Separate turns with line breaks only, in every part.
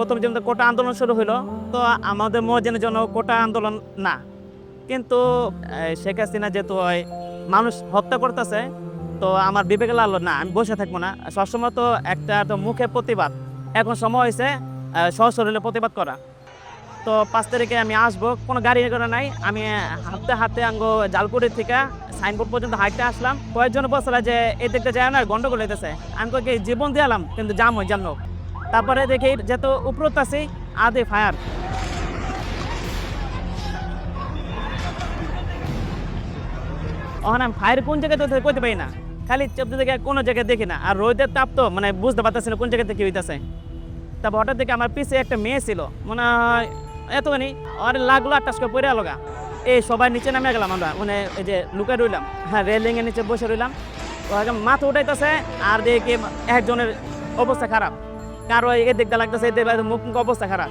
প্রথম যেমন কোটা আন্দোলন শুরু হলো, তো আমাদের মুয়াজ্জিনের জন্য কোটা আন্দোলন না, কিন্তু শেখ হাসিনা যেহেতু মানুষ হত্যা করতেছে, তো আমার বিবেকে লাগলো না আমি বসে থাকবো না। সবসময় তো একটা তো মুখে প্রতিবাদ, এখন সময় হয়েছে সশরীরে প্রতিবাদ করা। তো ৫ তারিখে আমি আসবো, কোনো গাড়ি ঘোড়া নাই, আমি হাঁটতে হাঁটতে আঙ্গো জালকুড়ি থেকে সাইনবোর্ড পর্যন্ত হাঁটতে আসলাম। কয়েকজন বলছিল যে এই দিকটা যায় না, গন্ডগোল হইতেছে। আমি কয়েক জীবন দিলাম কিন্তু জাম হয়ে জানো। তারপরে দেখি যেহেতু উপরত আছি আদে ফায়ার, ওখানে ফায়ার কোন জায়গায় করতে পারি না, খালি চোদ্দ জায়গায় কোনো জায়গায় দেখি না। আর রোদের তাপ তো মানে বুঝতে পারতেছি না কোন জায়গাতে কি হইতেছে। তারপর হঠাৎ দেখে আমার পিছে একটা মেয়ে ছিল, মনে হয় এতখানি, আর লাগলো আর টাসকে পড়ে আলোগা। এই সবাই নিচে নামে গেলাম আমরা, মানে এই যে লুকে রইলাম, হ্যাঁ রেলিং এর নিচে বসে রইলাম। মাথা উঠাইতেছে আর দেখি একজনের অবস্থা খারাপ, কারো এই দিকটা লাগতেছে, এই দিকটা মুখ মুখ অবস্থা খারাপ।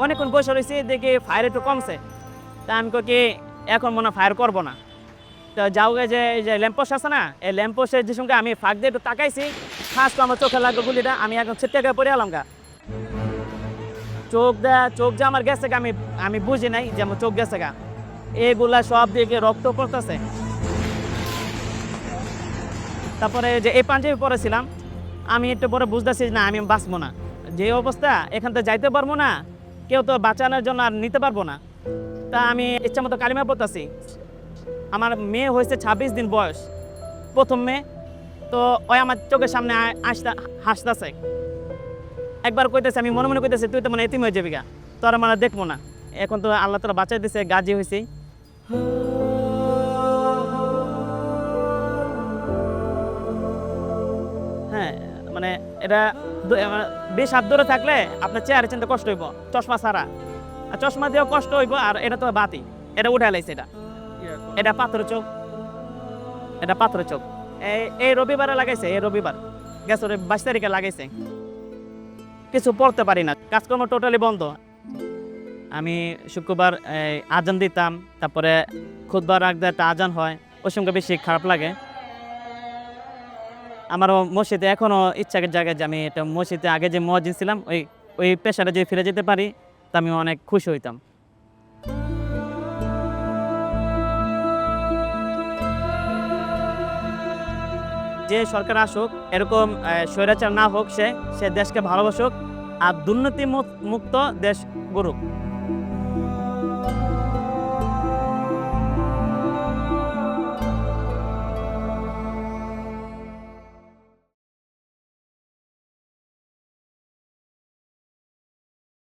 অনেকক্ষণ বসে রয়েছি, দেখি ফায়ার একটু কমছে। তা আমি কি এখন মনে ফায়ার করবো না। তো যাও যে এই যে ল্যাম্পোস্ট আছে না, এই ল্যাম্পোস্টের যে সঙ্গে আমি ফাঁক দিয়ে একটু তাকাইছি, ফার্স্ট আমার চোখে লাগলো গুলিটা, আমি এখন ছিটকে পড়ে এলাম গা। চোখ যে আমার গেছে গা, আমি বুঝি নাই যে আমার চোখ গেছে গা। এগুলা সব দিকে রক্ত পড়তেছে। তারপরে যে এই পাঞ্জাবি পরেছিলাম, আমি একটু পরে বুঝতেছি না আমি বাঁচবো না, যে অবস্থা এখান থেকে যাইতে পারবো না, কেউ তো বাঁচানোর জন্য আর নিতে পারবো না। তা আমি ইচ্ছা মতো কালিমা পড়তেছি। আমার মেয়ে হয়েছে 26 দিন বয়স, প্রথম মেয়ে। তো ওই আমার চোখের সামনে হাসতেছে, একবার কইতেছে, আমি মনে মনে কইতেছি তুই তো মানে এতিম হয়ে যাবি গা, তোর মানে দেখবো না। এখন তো আল্লাহ তাআলা বাঁচাই দিছে, গাজী হয়েছি। হ্যাঁ, মানে এটা 20 হাত দূরে থাকলে আপনার চেয়ারে চিন্তা কষ্ট হইব, চশমা ছাড়া। আর চশমা দিয়েও কষ্ট হইব। আর এটা তো বাতি, এটা উঠে লাইছে, এটা পাথর চোখ, এটা পাথর চোখ। এই রবিবারে লাগাইছে, এই রবিবার গেছে 22 তারিখে লাগাইছে। কিছু পড়তে পারি না, কাজকর্ম টোটালি বন্ধ। আমি শুক্রবার আজান দিতাম, তারপরে খুতবার রাখতে একটা আজান হয়, ওই সঙ্গে বেশি খারাপ লাগে। আমারও মসজিদে এখনও ইচ্ছার জায়গায় যে আমি এটা মসজিদে আগে যে মুয়াজ্জিন ছিলাম, ওই পেশাটা যদি ফিরে যেতে পারি তা আমি অনেক খুশি হইতাম। যে সরকার আসুক, এরকম স্বৈরাচার না হোক, সে দেশকে ভালোবাসুক আর দুর্নীতি মুক্ত দেশ গড়ুক।